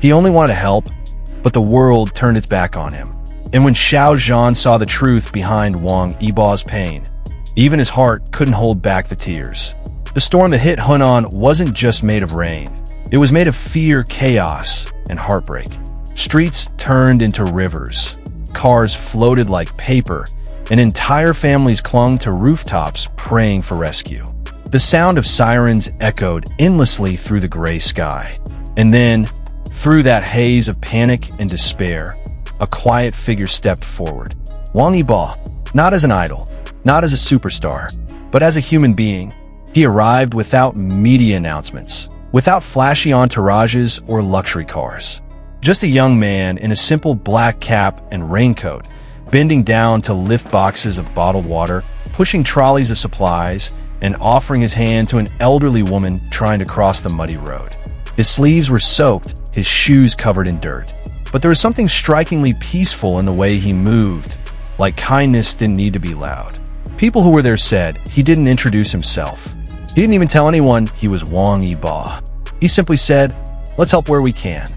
He only wanted to help, but the world turned its back on him. And when Xiao Zhan saw the truth behind Wang Yibo's pain, even his heart couldn't hold back the tears. The storm that hit Hunan wasn't just made of rain. It was made of fear, chaos, and heartbreak. Streets turned into rivers. Cars floated like paper, and entire families clung to rooftops praying for rescue. The sound of sirens echoed endlessly through the gray sky. And then, through that haze of panic and despair, a quiet figure stepped forward. Wang Yibo, not as an idol, not as a superstar, but as a human being. He arrived without media announcements, without flashy entourages or luxury cars. Just a young man in a simple black cap and raincoat, bending down to lift boxes of bottled water, pushing trolleys of supplies, and offering his hand to an elderly woman trying to cross the muddy road. His sleeves were soaked, his shoes covered in dirt. But there was something strikingly peaceful in the way he moved, like kindness didn't need to be loud. People who were there said he didn't introduce himself. He didn't even tell anyone he was Wang Yibo. He simply said, "Let's help where we can."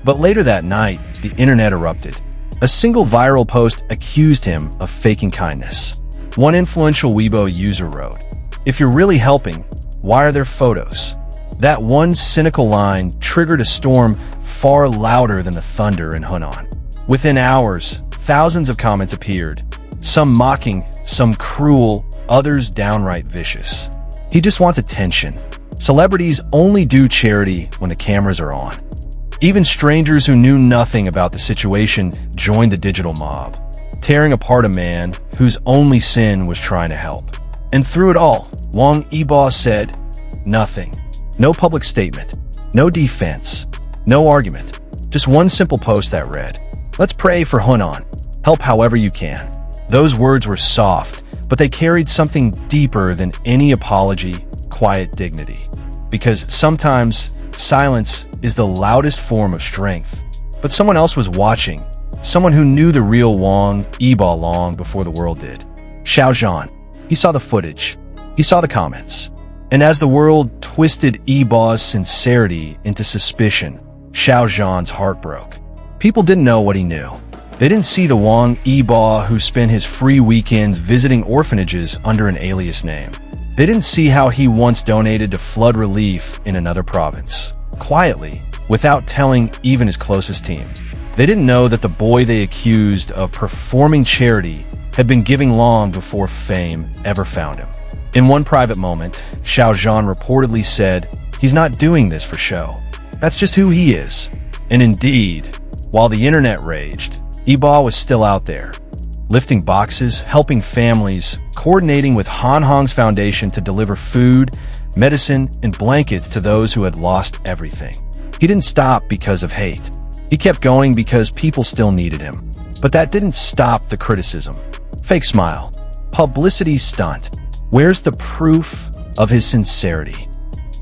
But later that night, the internet erupted. A single viral post accused him of faking kindness. One influential Weibo user wrote, "If you're really helping, why are there photos?" That one cynical line triggered a storm far louder than the thunder in Hunan. Within hours, thousands of comments appeared, some mocking, some cruel, others downright vicious. He just wants attention. Celebrities only do charity when the cameras are on. Even strangers who knew nothing about the situation joined the digital mob, tearing apart a man whose only sin was trying to help. And through it all, Wang Yibo said nothing. No public statement, no defense, no argument. Just one simple post that read, "Let's pray for Hunan. Help however you can." Those words were soft, but they carried something deeper than any apology, quiet dignity. Because sometimes silence is the loudest form of strength. But someone else was watching, someone who knew the real Wang Yibo long before the world did. Xiao Zhan. He saw the footage. He saw the comments. And as the world twisted Yibo's sincerity into suspicion, Xiao Zhan's heart broke. People didn't know what he knew. They didn't see the Wang Yibo who spent his free weekends visiting orphanages under an alias name. They didn't see how he once donated to flood relief in another province, quietly, without telling even his closest team. They didn't know that the boy they accused of performing charity had been giving long before fame ever found him. In one private moment, Xiao Zhan reportedly said, "He's not doing this for show. That's just who he is." And indeed, while the internet raged, Yibo was still out there, lifting boxes, helping families, coordinating with Han Hong's foundation to deliver food, medicine, and blankets to those who had lost everything. He didn't stop because of hate. He kept going because people still needed him. But that didn't stop the criticism. Fake smile. Publicity stunt. Where's the proof of his sincerity?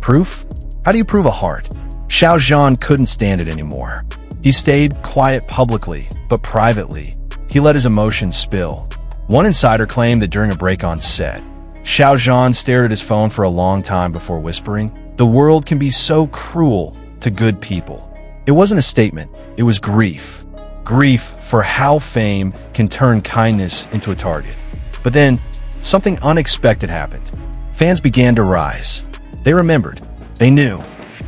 Proof? How do you prove a heart? Xiao Zhan couldn't stand it anymore. He stayed quiet publicly, but privately, he let his emotions spill. One insider claimed that during a break on set, Xiao Zhan stared at his phone for a long time before whispering, "The world can be so cruel to good people." It wasn't a statement, it was grief. Grief for how fame can turn kindness into a target. But then, something unexpected happened. Fans began to rise. They remembered. They knew.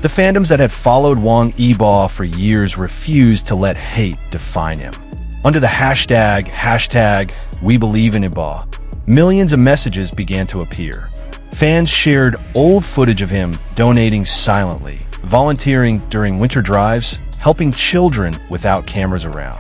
The fandoms that had followed Wang Yibo for years refused to let hate define him. Under the hashtag #WeBelieveInYibo, millions of messages began to appear. Fans shared old footage of him donating silently, volunteering during winter drives, helping children without cameras around.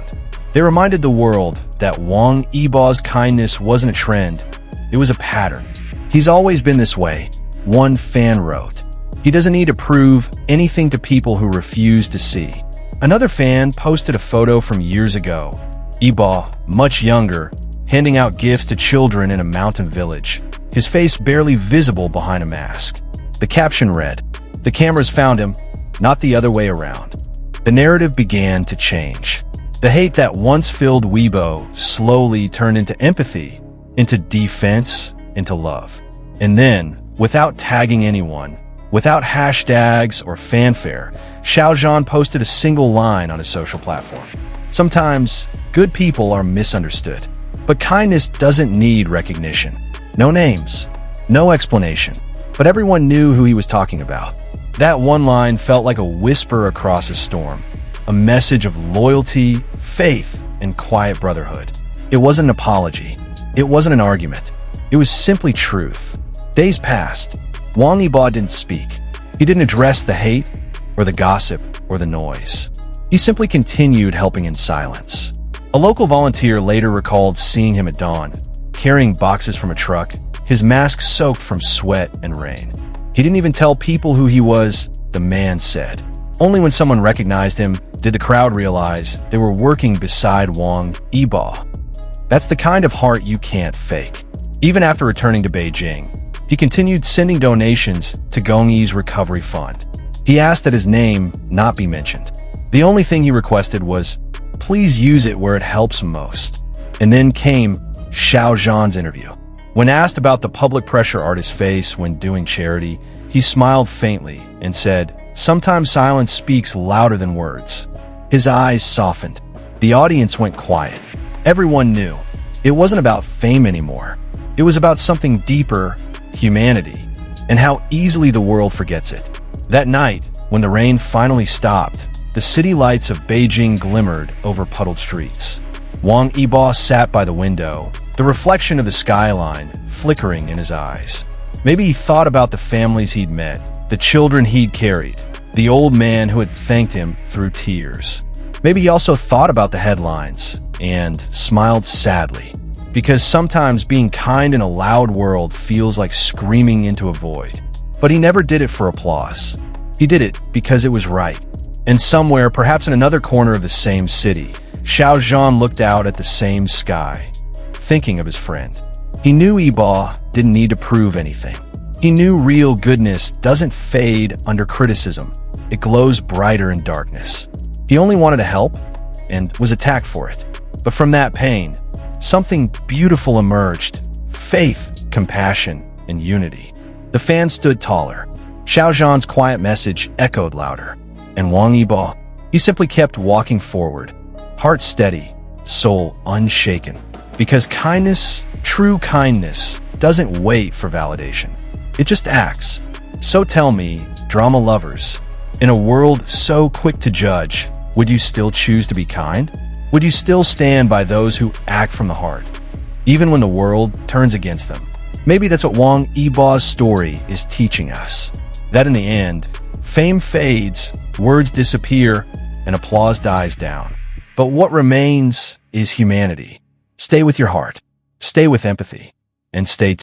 They reminded the world that Wang Yibo's kindness wasn't a trend, it was a pattern. "He's always been this way," one fan wrote. "He doesn't need to prove anything to people who refuse to see." Another fan posted a photo from years ago. Yibo, much younger, handing out gifts to children in a mountain village, his face barely visible behind a mask. The caption read, "The cameras found him, not the other way around." The narrative began to change. The hate that once filled Weibo slowly turned into empathy, into defense, into love. And then, without tagging anyone, Without hashtags or fanfare, Xiao Zhan posted a single line on his social platform. Sometimes, good people are misunderstood, but kindness doesn't need recognition. No names, no explanation, but everyone knew who he was talking about. That one line felt like a whisper across a storm, a message of loyalty, faith, and quiet brotherhood. It wasn't an apology. It wasn't an argument. It was simply truth. Days passed. Wang Yibo didn't speak. He didn't address the hate, or the gossip, or the noise. He simply continued helping in silence. A local volunteer later recalled seeing him at dawn, carrying boxes from a truck, his mask soaked from sweat and rain. He didn't even tell people who he was, the man said. Only when someone recognized him did the crowd realize they were working beside Wang Yibo. That's the kind of heart you can't fake. Even after returning to Beijing, he continued sending donations to Gongyi's recovery fund. He asked that his name not be mentioned. The only thing he requested was, please use it where it helps most. And then came Xiao Zhan's interview. When asked about the public pressure artist face when doing charity, he smiled faintly and said, sometimes silence speaks louder than words. His eyes softened. The audience went quiet. Everyone knew. It wasn't about fame anymore. It was about something deeper, humanity, and how easily the world forgets it. That night, when the rain finally stopped, the city lights of Beijing glimmered over puddled streets. Wang Yibo sat by the window, the reflection of the skyline flickering in his eyes. Maybe he thought about the families he'd met, the children he'd carried, the old man who had thanked him through tears. Maybe he also thought about the headlines and smiled sadly, because sometimes being kind in a loud world feels like screaming into a void. But he never did it for applause. He did it because it was right. And somewhere, perhaps in another corner of the same city, Xiao Zhan looked out at the same sky, thinking of his friend. He knew Yibo didn't need to prove anything. He knew real goodness doesn't fade under criticism. It glows brighter in darkness. He only wanted to help and was attacked for it. But from that pain, something beautiful emerged: faith, compassion, and unity. The fans stood taller. Xiao Zhan's quiet message echoed louder. And Wang Yibo, he simply kept walking forward, heart steady, soul unshaken. Because kindness, true kindness, doesn't wait for validation. It just acts. So tell me, drama lovers, in a world so quick to judge, would you still choose to be kind? Would you still stand by those who act from the heart, even when the world turns against them? Maybe that's what Wang Yibo's story is teaching us. That in the end, fame fades, words disappear, and applause dies down. But what remains is humanity. Stay with your heart, stay with empathy, and stay